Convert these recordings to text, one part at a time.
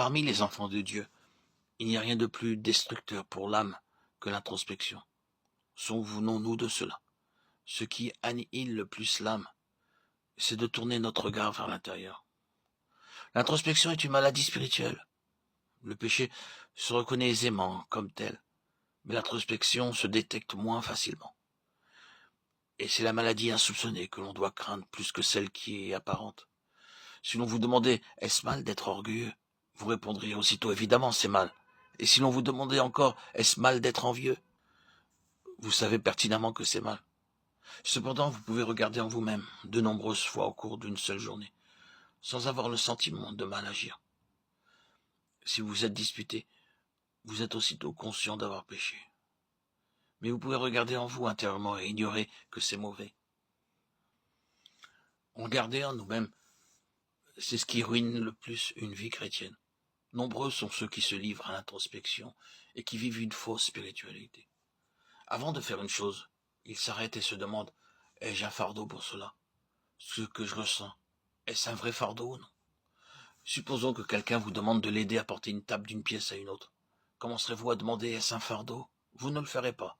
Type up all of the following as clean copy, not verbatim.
Parmi les enfants de Dieu, il n'y a rien de plus destructeur pour l'âme que l'introspection. Souvenons-nous de cela. Ce qui annihile le plus l'âme, c'est de tourner notre regard vers l'intérieur. L'introspection est une maladie spirituelle. Le péché se reconnaît aisément comme tel, mais l'introspection se détecte moins facilement. Et c'est la maladie insoupçonnée que l'on doit craindre plus que celle qui est apparente. Si l'on vous demandait « est-ce mal d'être orgueilleux ?» vous répondriez aussitôt « évidemment c'est mal ». Et si l'on vous demandait encore « est-ce mal d'être envieux ?» vous savez pertinemment que c'est mal. Cependant, vous pouvez regarder en vous-même de nombreuses fois au cours d'une seule journée, sans avoir le sentiment de mal agir. Si vous êtes disputé, vous êtes aussitôt conscient d'avoir péché. Mais vous pouvez regarder en vous intérieurement et ignorer que c'est mauvais. Regarder en nous-mêmes, c'est ce qui ruine le plus une vie chrétienne. Nombreux sont ceux qui se livrent à l'introspection et qui vivent une fausse spiritualité. Avant de faire une chose, ils s'arrêtent et se demandent « ai-je un fardeau pour cela ? Ce que je ressens, est-ce un vrai fardeau ou non ?» Supposons que quelqu'un vous demande de l'aider à porter une table d'une pièce à une autre. Commencerez-vous à demander « est-ce un fardeau ?» Vous ne le ferez pas.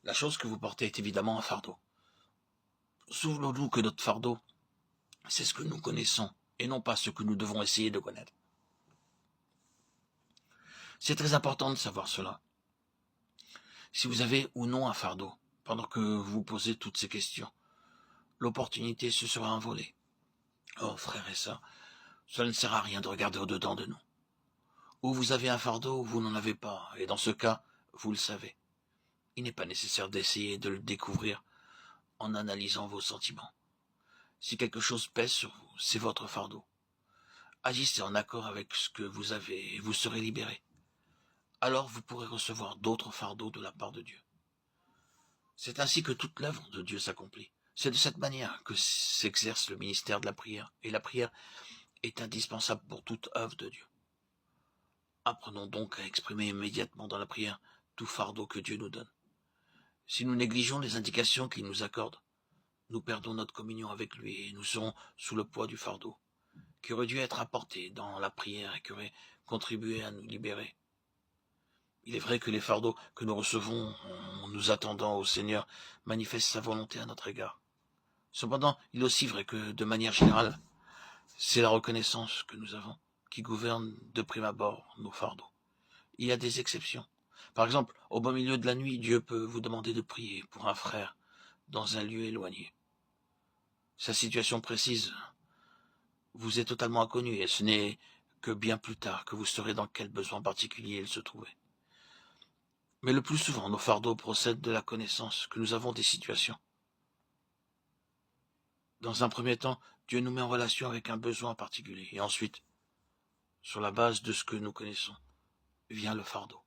La chose que vous portez est évidemment un fardeau. Souvenons-nous que notre fardeau, c'est ce que nous connaissons et non pas ce que nous devons essayer de connaître. C'est très important de savoir cela. Si vous avez ou non un fardeau, pendant que vous vous posez toutes ces questions, l'opportunité se sera envolée. Oh, frères et sœurs, cela ne sert à rien de regarder au-dedans de nous. Ou vous avez un fardeau ou vous n'en avez pas, et dans ce cas, vous le savez. Il n'est pas nécessaire d'essayer de le découvrir en analysant vos sentiments. Si quelque chose pèse sur vous, c'est votre fardeau. Agissez en accord avec ce que vous avez et vous serez libéré. Alors vous pourrez recevoir d'autres fardeaux de la part de Dieu. C'est ainsi que toute l'œuvre de Dieu s'accomplit. C'est de cette manière que s'exerce le ministère de la prière, et la prière est indispensable pour toute œuvre de Dieu. Apprenons donc à exprimer immédiatement dans la prière tout fardeau que Dieu nous donne. Si nous négligeons les indications qu'il nous accorde, nous perdons notre communion avec lui et nous serons sous le poids du fardeau, qui aurait dû être apporté dans la prière et qui aurait contribué à nous libérer. Il est vrai que les fardeaux que nous recevons en nous attendant au Seigneur manifestent sa volonté à notre égard. Cependant, il est aussi vrai que, de manière générale, c'est la reconnaissance que nous avons qui gouverne de prime abord nos fardeaux. Il y a des exceptions. Par exemple, au beau milieu de la nuit, Dieu peut vous demander de prier pour un frère dans un lieu éloigné. Sa situation précise vous est totalement inconnue et ce n'est que bien plus tard que vous saurez dans quel besoin particulier il se trouvait. Mais le plus souvent, nos fardeaux procèdent de la connaissance que nous avons des situations. Dans un premier temps, Dieu nous met en relation avec un besoin particulier et ensuite, sur la base de ce que nous connaissons, vient le fardeau.